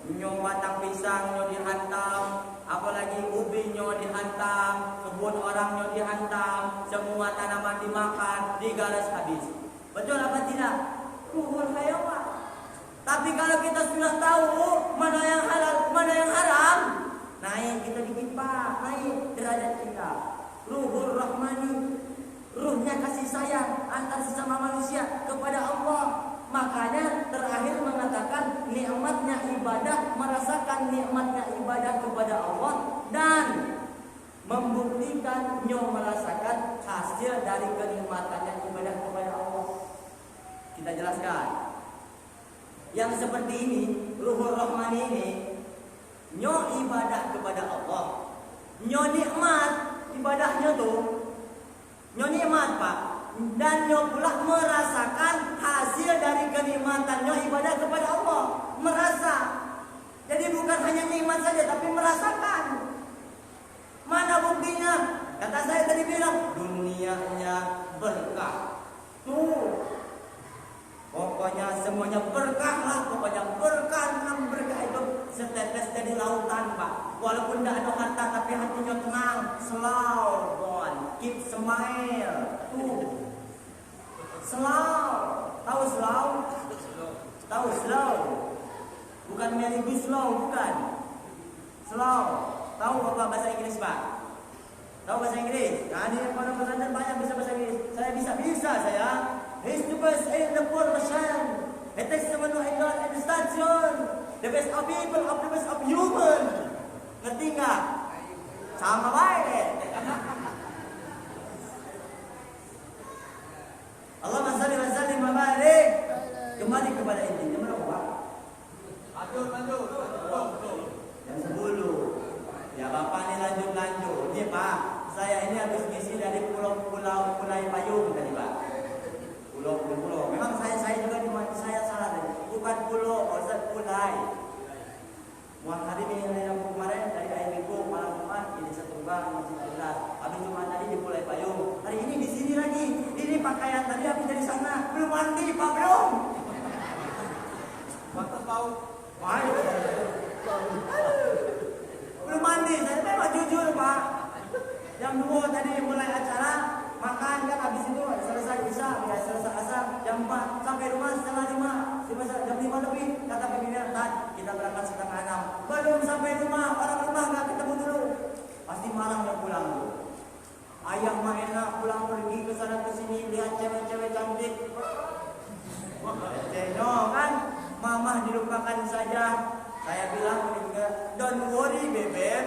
Nyo batang pisang nyo dihantam, apalagi ubi nyo dihantam, kebun orang nyo dihantam, semua tanaman dimakan, digaras habis. Betul apa tidak? Luhur hayawan. Tapi kalau kita sudah tahu mana yang halal, mana yang haram, naik kita dikit Pak, naik derajat kita. Ruhul Rahmani, ruhnya kasih sayang antar sesama manusia kepada Allah. Makanya terakhir mengatakan nikmatnya ibadah, merasakan nikmatnya ibadah kepada Allah dan membuktikan nyo merasakan hasil dari kenikmatannya ibadah kepada Allah. Kita jelaskan. Yang seperti ini, Ruhul Rahmani ini, nyo ibadah kepada Allah. Nyo nikmat ibadahnya tuh. Nyo nikmat Pak. Dan nyo pula merasakan hasil dari kenikmatan nyo ibadah kepada Allah. Merasa. Jadi bukan hanya nikmat saja, tapi merasakan. Mana buktinya? Kata saya tadi bilang, dunianya berkah. Tuh. Pokoknya semuanya berkah lah. Pokoknya berkah itu setetes dari lautan Pak. Walaupun tidak ada harta, tapi hatinya tenang. Slow, boy. Keep smile. Tuh. Slow. Tahu slow? Tahu slow? Bukan Malibu slow, bukan. Slow. Tahu apa bahasa Inggris Pak? Tahu bahasa Inggris? Nah, ini pada pesantren banyak bisa bahasa Inggris. Saya bisa saya. He's the best in the profession. It takes someone who understands the best of people, of the best of human. Ngerti nggak? Sama baik. Allahumma salli wa sallim wa barik. Kembali kepada intinya berapa? Lanjut. Yang 10. Ya Bapak ini lanjut. Ini Pak, saya ini habis ngisi dari pulau Payung tadi Pak. Pulau. Memang saya juga di saya salah tadi. Bukan pulau, Ustaz Pulai. Hari ini yang kemarin dari Minggu malam Jumat ini satu bang masih 11. Habis Jumat tadi di Pulau Payung. Hari ini di sini lagi. Ini pakaian tadi habis dari sana. Belum mandi Pak belum. Waktu tahu. Belum mandi. Saya memang jujur Pak. Jam 2 tadi mulai acara. Makan kan habis itu selesai isya, ya selesai asar jam 4 sampai rumah setengah 5, jam 5 lebih kata pimpinan kita berangkat setengah 6. Belum sampai rumah, orang rumah nggak ketemu dulu, pasti marah mau pulang dulu. Ayah mah enak pulang pergi ke sana ke sini lihat cewek-cewek cantik. No kan, mamah dilupakan saja. Saya bilang juga, don't worry bebek.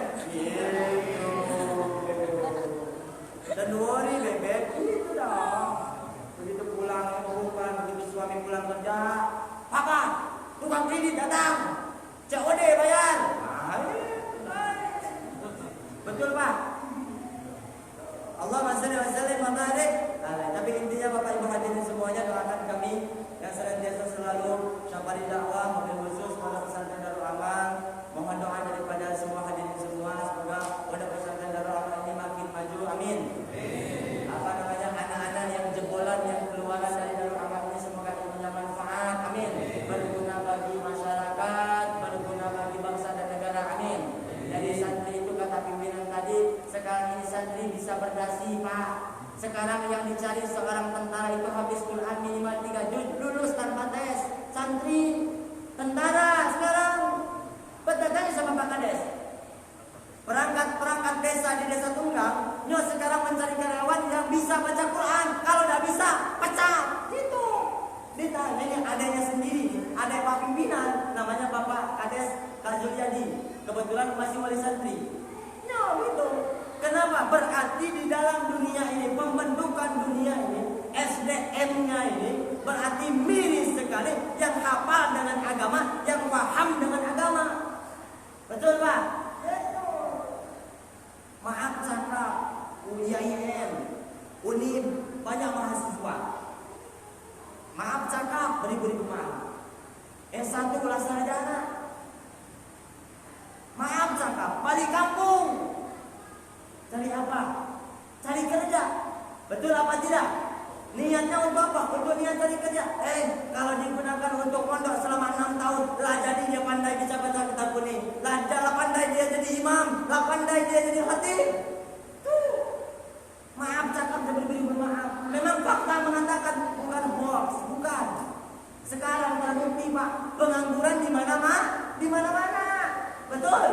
Dan worry bebek, itu dah. Begitu pulang bukan, begitu suami pulang kerja, Papa, tukang kredit datang, COD bayar. Betul Pak. Allahumma shalli wa sallim wa barik. Tapi intinya Bapak Ibu hadirin semuanya doakan kami yang senantiasa selalu syafari dakwah, mobil khusus pada pesantren Darul Aman. Mohon doa daripada semua hadirin semua, semoga pada pesantren Darul Aman ini makin maju. Amin. Anak-anak yang jebolan yang keluaran dari Darul Aman ini semoga ilmunya manfaat. Amin. Berguna bagi masyarakat, berguna bagi bangsa dan negara. Amin. Jadi santri itu kata pimpinan tadi, sekarang ini santri bisa berdasi Pak. Sekarang yang dicari seorang tentara itu habis Quran minimal 3 juz, lulus tanpa tes. Santri tentara sekarang bertanya sama Pak Kades. Perangkat desa di Desa Tunggang, nyo sekarang mencari karyawan yang bisa baca Quran. Kalau tidak bisa, pecat. Gitu. Ditanya ini adanya sendiri, ada Pak pimpinan, namanya Bapak Kades Kak Juliadi. Kebetulan masih wali santri. Nyo gitu. Kenapa? Berarti di dalam dunia ini Unib banyak mahasiswa. Maaf cakap, beribu-ribu maaf. S1 ulah sarjana. Maaf cakap, balik kampung. Cari apa? Cari kerja. Betul apa tidak? Niatnya untuk apa? Untuk niat cari kerja. Kalau digunakan untuk pondok selama 6 tahun, lah jadi dia pandai bisa baca kitab kuning. Lah pandai dia jadi imam, lah pandai dia jadi khatib. Tuh. Maaf cakap, saya beri maaf. Memang fakta mengatakan bukan hoax, bukan. Sekarang terbukti Pak, pengangguran di mana-mana, di mana-mana. Betul?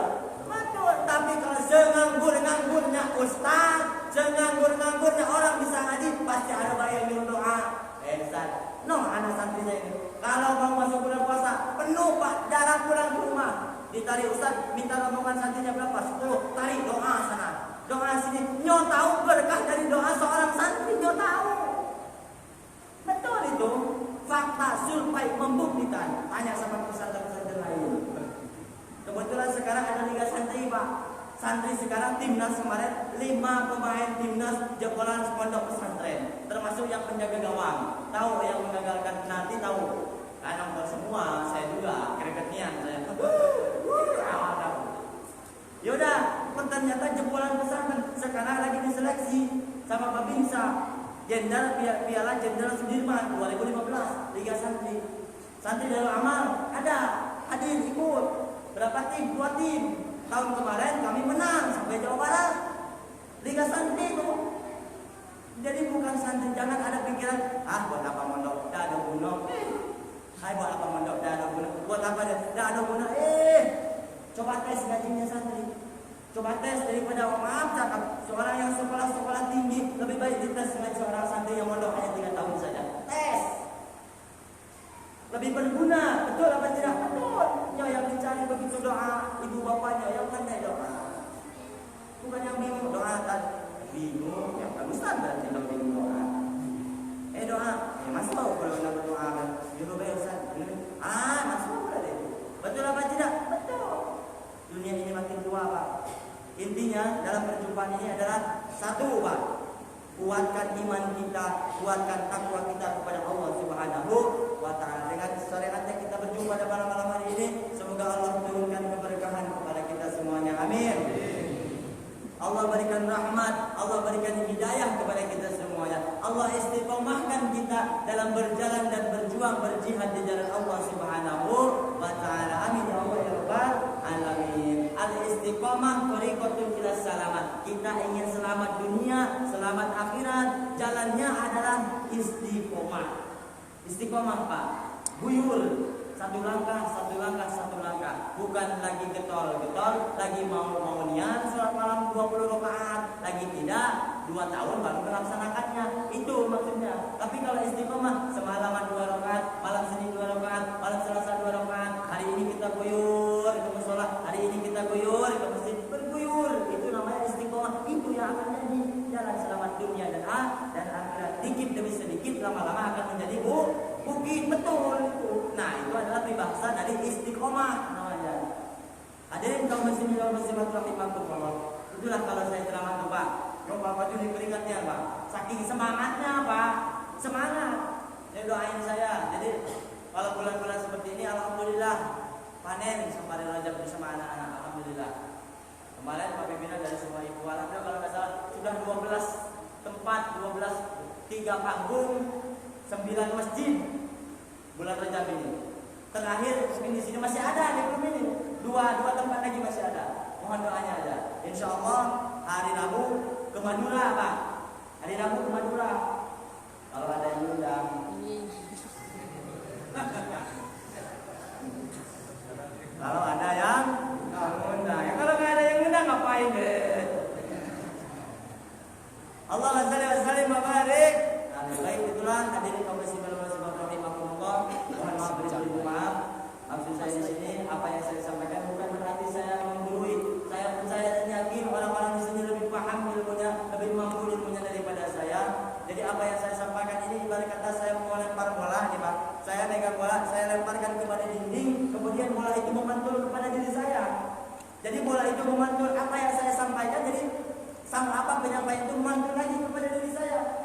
Betul. Tapi kalau senganggur-nganggurnya ustaz, senganggur-nganggurnya orang bisa ngaji, pasti ada bayar nyuruh doa. Ustaz, anak santri saya ini. Kalau mau masuk bulan puasa, penuh Pak, jarang pulang ke rumah. Ditarik ustaz, minta rombongan santrinya berapa? 10, tarik doa sana. Doa sini, nyo tahu berkah dari doa seorang santri, nyo tahu. Betul itu. Fakta survei membuktikan. Tanya sama pesantren-pesantren lain. Kebetulan sekarang ada Liga Santri Pak. Santri sekarang timnas kemarin 5 pemain timnas jebolan pondok pesantren, termasuk yang penjaga gawang. Tahu yang mengagalkan nanti tahu. Karena bukan semua, saya juga keringetnya saya. Yaudah, ternyata jebolan pesantren sekarang lagi diseleksi sama Babinsa. Piala Jenderal Sudirman 2015 Liga Santri. Santri Darul Amal ada, hadir ikut. Berapa tim? 2 tim. Tahun kemarin kami menang sampai Jawa Barat. Liga Santri itu. Jadi bukan santri, jangan ada pikiran, buat apa mondok? Dah ada guna. Buat apa mondok? Dah ada guna. Buat apa dah ada guna? Coba tes gajinya santri. Coba tes daripada maaf cakap seorang yang sekolah tinggi lebih baik dites dengan seorang santri yang mondok hanya 3 tahun saja. Tes. Lebih berguna, betul apa tidak? Betul. Yang dicari begitu doa ibu bapaknya yang pandai doa. Bukan yang bingung doa bingung, yang bagus berarti kalau bingung doa. Doa, Mas tahu kalau nak berdoa kan? Juru bayar Ustaz. Mas tahu berarti. Betul apa tidak? Betul. Dunia ini makin tua Pak. Intinya dalam perjumpaan ini adalah satu Pak, kuatkan iman kita, kuatkan takwa kita kepada Allah Subhanahu wa Ta'ala. Dengan syariatnya kita berjumpa pada malam hari ini, semoga Allah turunkan keberkahan kepada kita semuanya. Amin. Allah berikan rahmat, Allah berikan hidayah kepada kita semuanya. Allah istiqomahkan kita dalam berjalan dan berjuang berjihad di jalan Allah Subhanahu wa Ta'ala. Amin ya Allah ya Rabbal alamin. Al-istiqomah thariqatun ila salamat. Kita ingin selamat dunia, selamat akhirat. Jalannya adalah istiqomah. Istiqomah Pak, guyur. Satu langkah, satu langkah, satu langkah. Bukan lagi getol-getol, lagi mau niat sholat malam 20 rakaat, lagi tidak 2 tahun baru melaksanakannya. Itu maksudnya. Tapi kalau istiqomah, semalaman 2 rakaat, malam Senin 2 rakaat, malam Selasa 2 rakaat. Hari ini kita guyur ke mushola, hari ini kita guyur ke masjid, berguyur. Itu namanya istiqomah. Itu yang akan jadi jalan selamat dunia dan akhirat. Dikit demi sedikit, lama-lama akan menjadi bukit, betul itu. Nah, itu adalah peribahasa dari istiqomah namanya. Hadirin kaum muslimin wal muslimat rahimakumullah. Itulah kalau saya ceramah tuh Pak. Yang Bapak jadi keringatnya Pak. Saking semangatnya Pak. Semangat. Ini doain saya. Jadi kalau bulan-bulan seperti ini alhamdulillah panen sampai Rajab bersama anak-anak. Alhamdulillah. Kemarin Pak pimpinan dari semua ibu alhamdulillah kalau nggak salah sudah 12 tempat, 3 panggung, 9 masjid bulan Rajab ini. Terakhir di sini masih ada di belum ini. Dua tempat lagi masih ada. Mohon doanya aja. Insya Allah hari Rabu ke Madura Pak. Hari Rabu ke Madura. Kalau ada yang undang. Kalau ada yang undang. Ya, kalau nggak ada yang undang ngapain deh? Allahumma shalli wa sallim wa barik. Baik itulah hadirin kaum muslimin wal muslimat rahimakumullah. Mohon maaf beri maaf. Maksud saya di sini apa yang saya sampaikan bukan berarti saya menggurui. Saya percaya dan yakin orang-orang di sini lebih paham ilmunya, lebih mampu ilmunya daripada saya. Jadi apa yang saya sampaikan ini ibarat kata saya mau lempar bola nih Pak. Saya megang bola, saya lemparkan kepada dinding, kemudian bola itu memantul kepada diri saya. Jadi bola itu memantul apa yang saya sampaikan, jadi sama apa penyampaian itu memantul lagi kepada diri saya.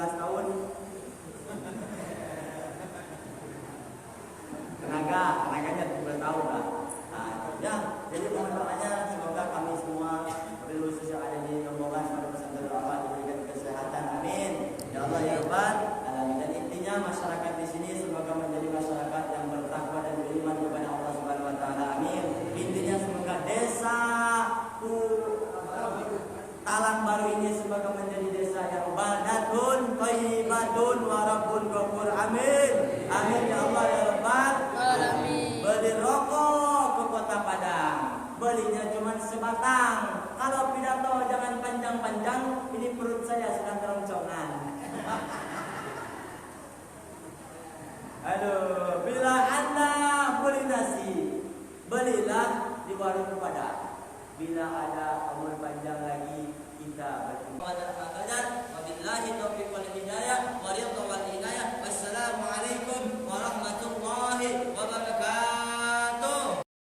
tahun. Tenaganya 17 tahun lah. Nah, ya, jadi mohon doanya semoga kami semua lulus yang ada di rombongan pada pesantren apa diberikan kesehatan, amin. Ya Allah ya Rabbal alamin. Dan intinya masyarakat di sini semoga menjadi masyarakat yang bertakwa dan beriman kepada Allah Subhanahu wa taala, amin. Intinya semoga desa Talang Baru ini semoga menjadi desa yang baldatun thayyibatun wa rabbun ghafur, amin. Amin ya Allah ya Rabbal alamin. Beli rokok ke Kota Padang, belinya cuma sebatang. Kalau pidato jangan panjang-panjang, ini perut saya sedang keroncongan. Aduh, bila Anda beli nasi, belilah di warung Padang. Bila ada